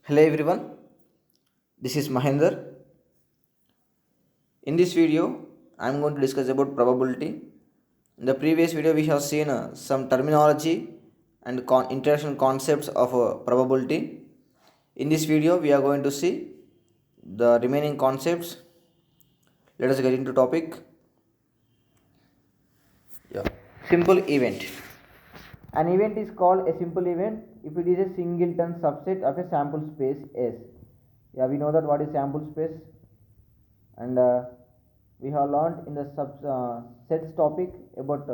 Hello everyone, this is Mahendra. In this video, I am going to discuss about probability. In the previous video, we have seen some terminology and introduction concepts of probability. In this video, we are going to see the remaining concepts. Let us get into topic. Yeah. Simple event. An event is called a simple event if it is a singleton subset of a sample space S. Yeah, we know that what is sample space, and we have learned in the sets topic about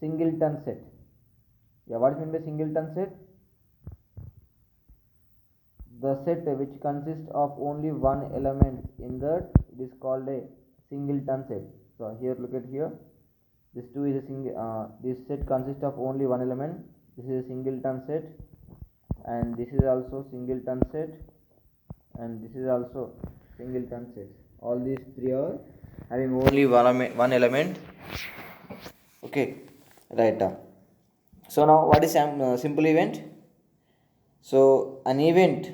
singleton set. Yeah, what is meant by singleton set? The set which consists of only one element in that, it is called a singleton set. So here, look at here. This two is a this set consists of only one element. This is a singleton set, and this is also singleton set, and this is also singleton set. All these three are having only one element. Okay, right. So now, what is simple event? So an event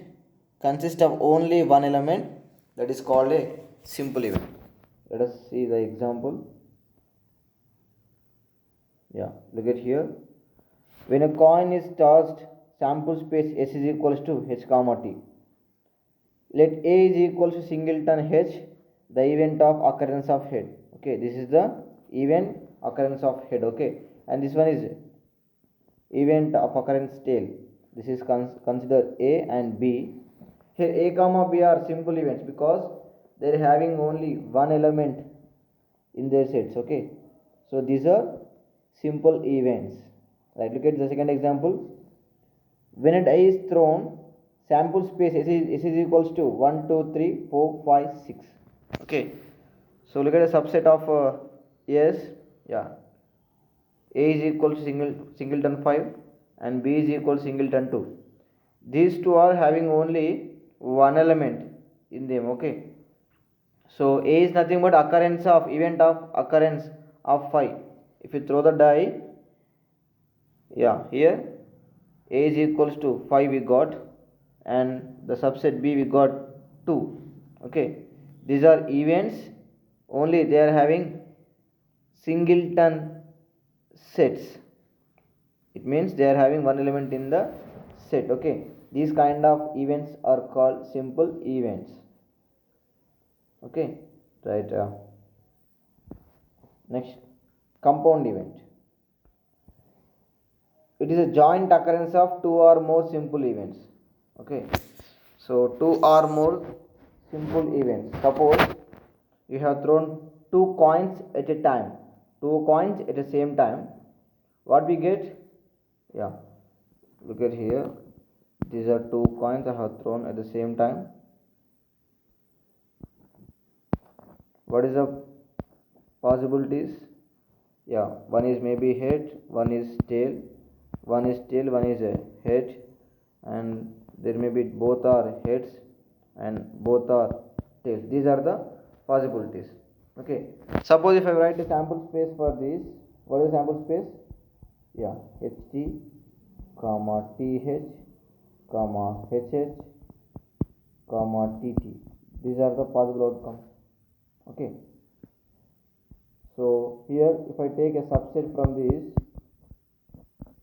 consists of only one element, that is called a simple event. Let us see the example. Yeah, look at here. When a coin is tossed, sample space S is equals to H comma T. Let A is equals to singleton H, the event of occurrence of head. Okay, this is the event occurrence of head. Okay, and this one is event of occurrence tail. This is considered A and B. Here A comma B are simple events because they are having only one element in their sets. Okay, so these are simple events. Right, look at the second example. When a die is thrown, sample space S is equals to 1, 2, 3, 4, 5, 6. Okay, so look at a subset of S. Yeah, A is equal to singleton 5 and B is equal to singleton 2. These two are having only one element in them. Okay, so A is nothing but occurrence of event of occurrence of 5. If you throw the die, yeah, here A is equals to 5 we got, and the subset B we got 2. Okay, these are events, only they are having singleton sets. It means they are having one element in the set. Okay, these kind of events are called simple events. Okay, right. Next, compound event. It is a joint occurrence of two or more simple events. Okay, so two or more simple events. Suppose you have thrown two coins at a time, two coins at the same time. What we get? Yeah, look at here. These are two coins I have thrown at the same time. What is the possibilities? Yeah, one is maybe head, one is tail, one is tail, one is a head, and there may be both are heads and both are tails. These are the possibilities. Okay, suppose if I write a sample space for this, what is sample space? Yeah, HT comma TH comma HH comma TT. These are the possible outcomes. Okay, so here if I take a subset from this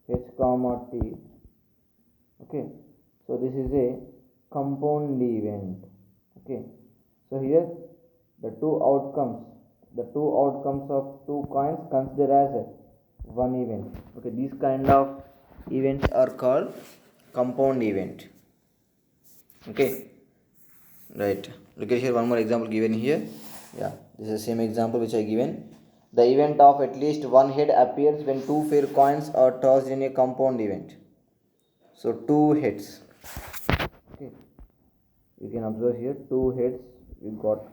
H comma T, okay, so this is a compound event. Okay, so here the two outcomes of two coins considered as one event. Okay, these kind of events are called compound event. Okay, right, look at here, one more example given here. Yeah, this is the same example which I given. The event of at least one head appears when two fair coins are tossed in a compound event. So two heads. Okay, you can observe here two heads we got.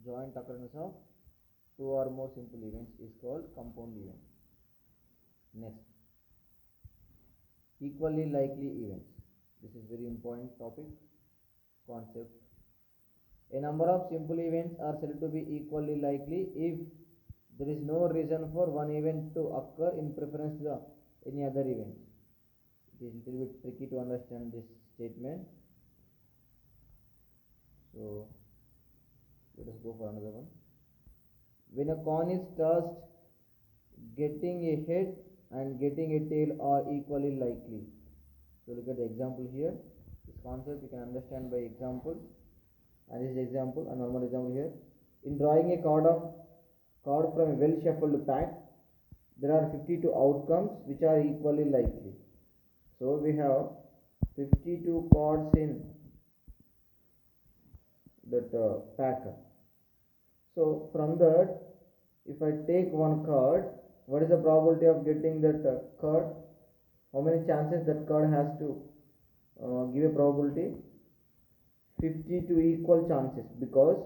Joint occurrence of two or more simple events is called compound event. Next, equally likely events. This is very important topic concept. A number of simple events are said to be equally likely if there is no reason for one event to occur in preference to any other event. It is a little bit tricky to understand this statement. So let us go for another one. When a coin is tossed, getting a head and getting a tail are equally likely. So look at the example here. This concept you can understand by example. And this is example, a normal example here. In drawing a card from a well shuffled pack, there are 52 outcomes which are equally likely. So we have 52 cards in that pack. So from that, if I take one card, what is the probability of getting that card? How many chances that card has to give a probability? 52 equal chances, because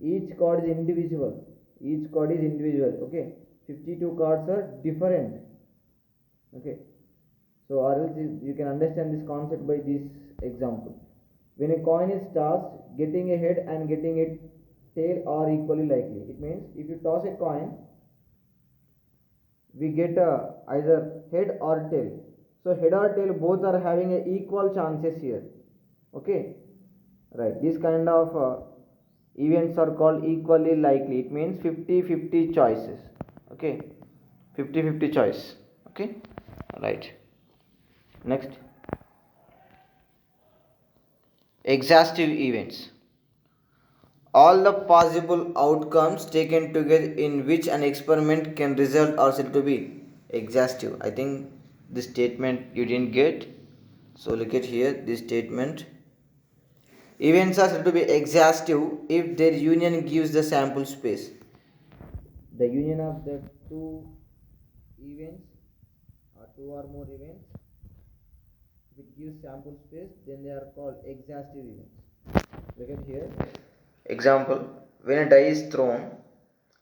each card is individual. Okay, 52 cards are different. Okay, so or else you can understand this concept by this example. When a coin is tossed, getting a head and getting a tail are equally likely. It means if you toss a coin, we get either head or tail. So head or tail both are having a equal chances here. Okay, right. These kind of events are called equally likely. It means 50-50 choices. Okay, 50-50 choice. Okay, right. Next, exhaustive events. All the possible outcomes taken together in which an experiment can result are said to be exhaustive. I think this statement you didn't get. So look at here this statement. Events are said to be exhaustive if their union gives the sample space. The union of the two events or two or more events, if it gives sample space, then they are called exhaustive events. Look at here. Example, when a die is thrown,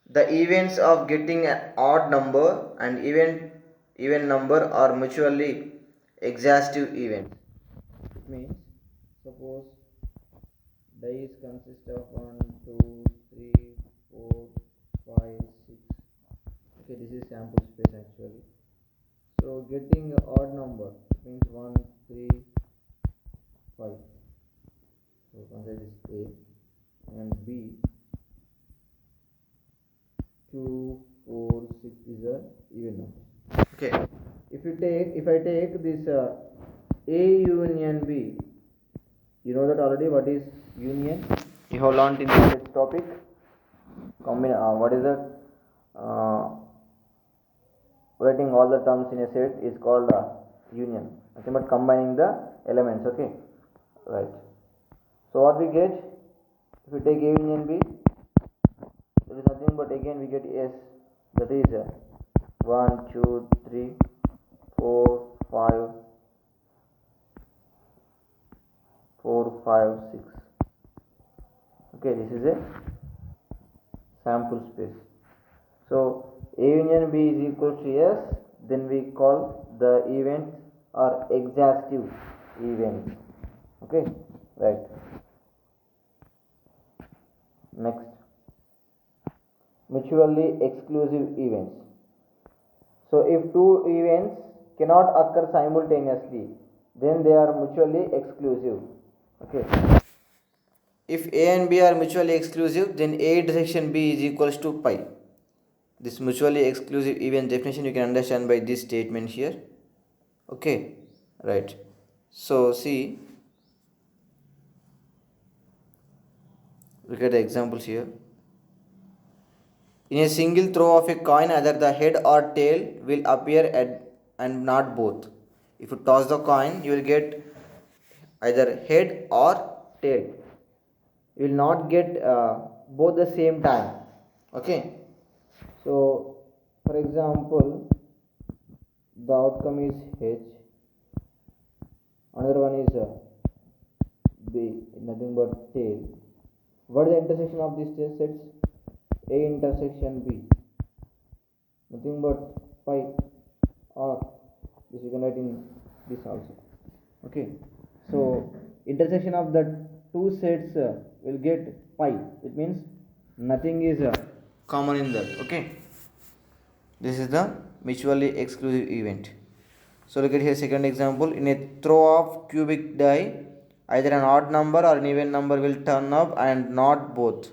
the events of getting an odd number and even number are mutually exhaustive events. It means, suppose dice consist of 1, 2, 3, 4, 5, 6. Okay, this is sample space actually. So getting an odd number means 1, 3, 5. So consider this A, and B 2, 4, 6 is a even number. Okay, if I take this A union B, you know that already what is union. You have learned in this topic. What is that? Writing all the terms in a set is called union. Nothing but combining the elements. Okay, right. So what we get if we take A union B, there is nothing but again we get S, that is 1, 2, 3, 4, 5, 6. Okay, this is a sample space. So A union B is equal to S, then we call the events are exhaustive events. Okay, right. Next, mutually exclusive events. So if two events cannot occur simultaneously, then they are mutually exclusive. Okay. If A and B are mutually exclusive, then A intersection B is equals to pi. This mutually exclusive event definition you can understand by this statement here. Okay, right. So see, look at the examples here. In a single throw of a coin, either the head or tail will appear and not both. If you toss the coin, you will get either head or tail. You will not get both the same time. Okay. So, for example, the outcome is H. Another one is B, nothing but tail. What is the intersection of these two sets? A intersection B, nothing but pi, or this you can write in this also. Okay, so intersection of the two sets will get pi. It means nothing is common in that. Okay, this is the mutually exclusive event. So look at here, second example. In a throw of cubic die, either an odd number or an even number will turn up and not both.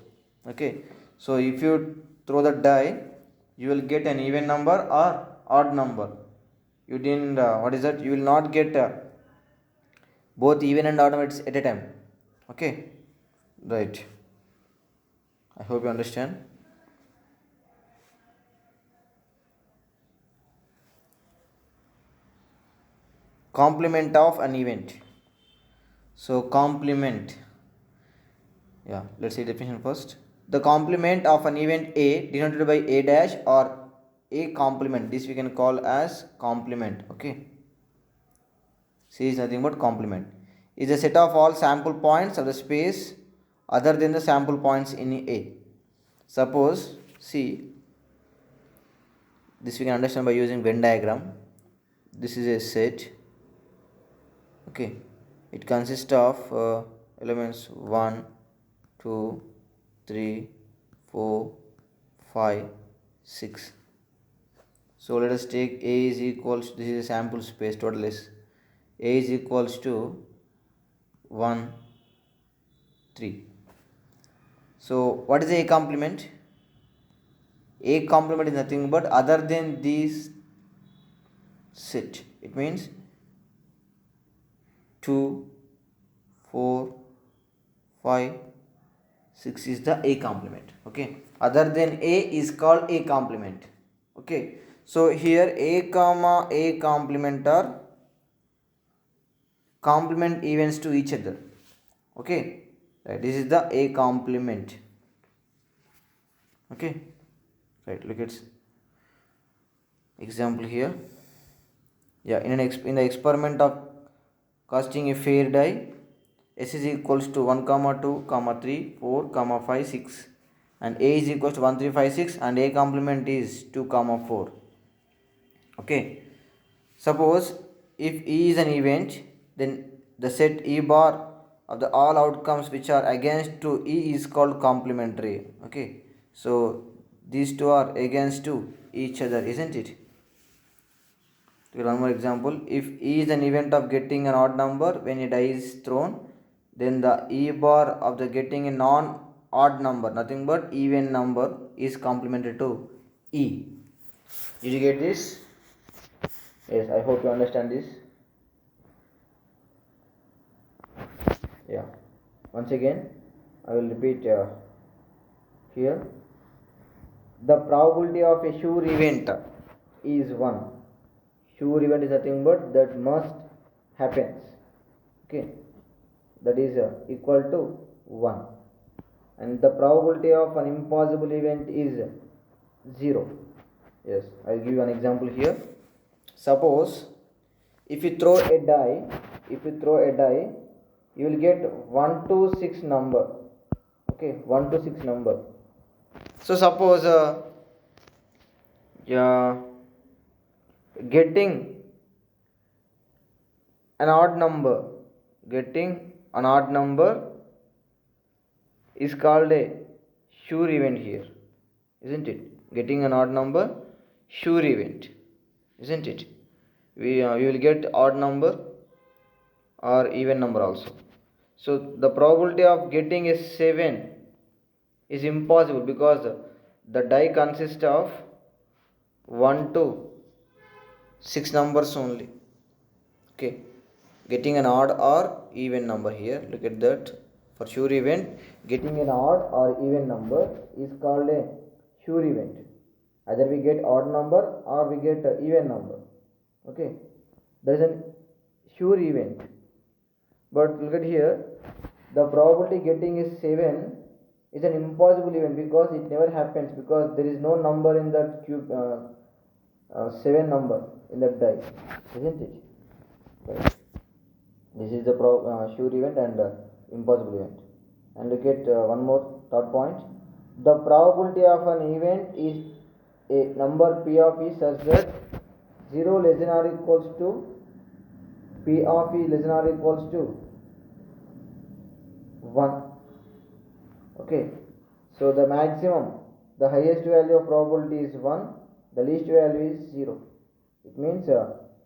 Okay, so if you throw the die, you will get an even number or odd number. You didn't what is that? You will not get both even and odd numbers at a time. Okay, right. I hope you understand. Complement of an event. So complement, yeah, let's see definition first. The complement of an event A denoted by A dash or A complement, this we can call as complement. Okay, C is nothing but complement, is a set of all sample points of the space other than the sample points in A. Suppose, see, this we can understand by using Venn diagram. This is a set. Okay, it consists of elements 1, 2, 3, 4, 5, 6. So let us take A is equals, this is a sample space, total is A is equals to 1, 3. So what is A complement? A complement is nothing but other than these set. It means 2, 4, 5, 6 is the A complement. Okay, other than A is called A complement. Okay, so here A comma A complement are complement events to each other. Okay, right, this is the A complement. Okay, right, look at example here. Yeah, in the experiment of casting a fair die, S is equals to 1 comma 2 comma 3 4 comma 5 6 and A is equals to 1 3 5 6 and A complement is 2 comma 4. Okay, suppose if E is an event, then the set E bar of the all outcomes which are against to E is called complementary. Okay, so these two are against to each other, isn't it? One more example, if E is an event of getting an odd number when a die is thrown, then the E bar of the getting a non odd number, nothing but even number, is complementary to E. Did you get this? Yes, I hope you understand this. Yeah, once again I will repeat here. The probability of a sure event is 1. Sure event is nothing but that must happens. Okay, that is equal to 1, and the probability of an impossible event is 0. Yes, I'll give you an example here. Suppose if you throw a die, you will get 1 to 6 number. Okay, 1 to 6 number. So suppose yeah, getting an odd number, is called a sure event here, isn't it? Getting an odd number, sure event, isn't it? We will get odd number or even number also. So the probability of getting a 7 is impossible because the die consists of 1 to 6 numbers only. Okay, getting an odd or even number here, look at that. For sure event, getting an odd or even number is called a sure event. Either we get odd number or we get even number. Okay, there is a sure event. But look at here, the probability getting is 7 is an impossible event because it never happens, because there is no number in that cube 7 number in that die, isn't it? Right. This is the sure event and impossible event. And look at one more third point. The probability of an event is a number P of E such that 0 less than or equals to P of E less than or equals to 1. Okay, so the maximum, the highest value of probability is 1, the least value is 0. It means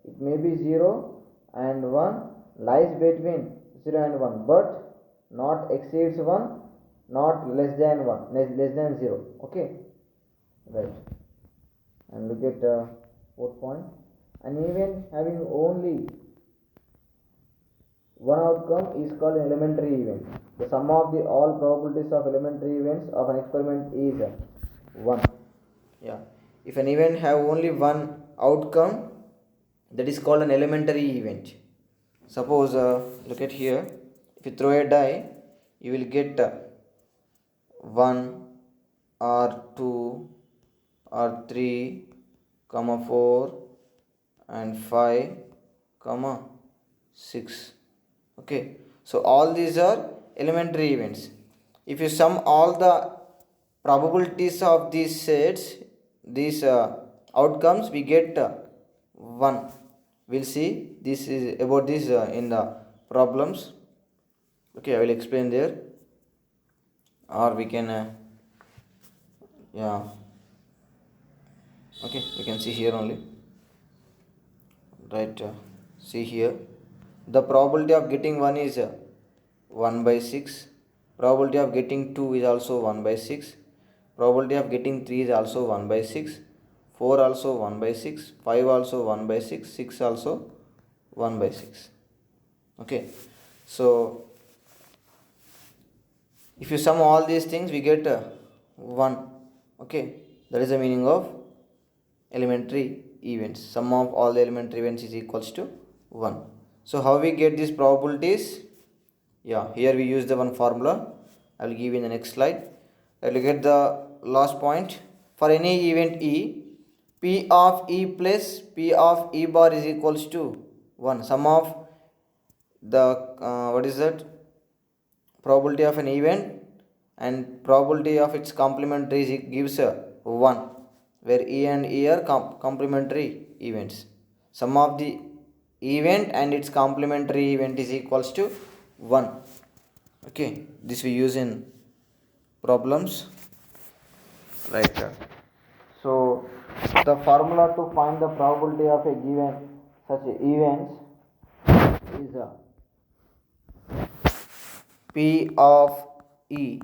it may be 0 and 1, lies between 0 and 1, but not exceeds 1, not less than 1, less than 0. Okay, right. And look at fourth point. An event having only one outcome is called an elementary event. The sum of the all probabilities of elementary events of an experiment is 1. Yeah. If an event have only one outcome, that is called an elementary event. Suppose, look at here. If you throw a die, you will get 1 or 2 or 3, 4 and 5, 6. Okay, so all these are elementary events. If you sum all the probabilities of these sets, these outcomes, we get 1. We'll see this is about this in the problems. Okay, I will explain there, or we can yeah, okay, we can see here only, right. See here, the probability of getting 1 is 1 by 6, probability of getting 2 is also 1 by 6, probability of getting 3 is also 1 by 6, 4 also 1 by 6, 5 also 1 by 6, 6 also 1 by 6. Okay, so if you sum all these things, we get 1. Okay, that is the meaning of elementary events. Sum of all the elementary events is equals to 1. So how we get these probabilities? Yeah, here we use the one formula. I will give in the next slide. I will get the last point. For any event E, P of E plus P of E bar is equals to 1. Sum of the what is that, probability of an event and probability of its complementary gives 1, where E and E are complementary events. Sum of the event and its complementary event is equals to 1. Okay, this we use in problems, right. So the formula to find the probability of a given such events is P of E.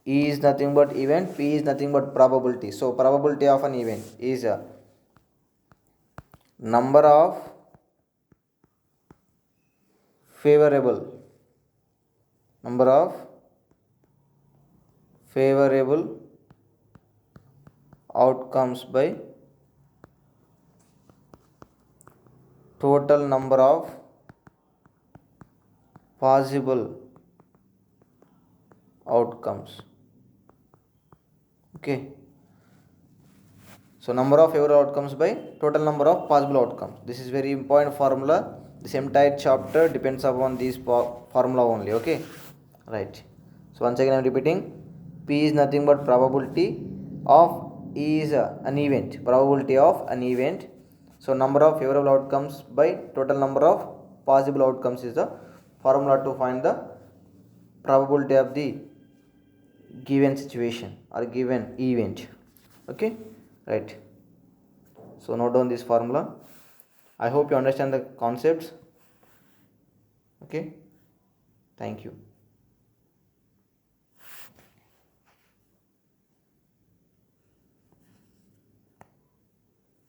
E is nothing but event, P is nothing but probability. So probability of an event is a number of favorable outcomes by total number of possible outcomes. Okay, so number of favorable outcomes by total number of possible outcomes. This is very important formula. This entire chapter depends upon this formula only. Okay, right. So once again I am repeating, P is nothing but probability of E is an event, probability of an event. So number of favorable outcomes by total number of possible outcomes is the formula to find the probability of the given situation or given event. Okay, right. So note down this formula. I hope you understand the concepts. Okay, thank you.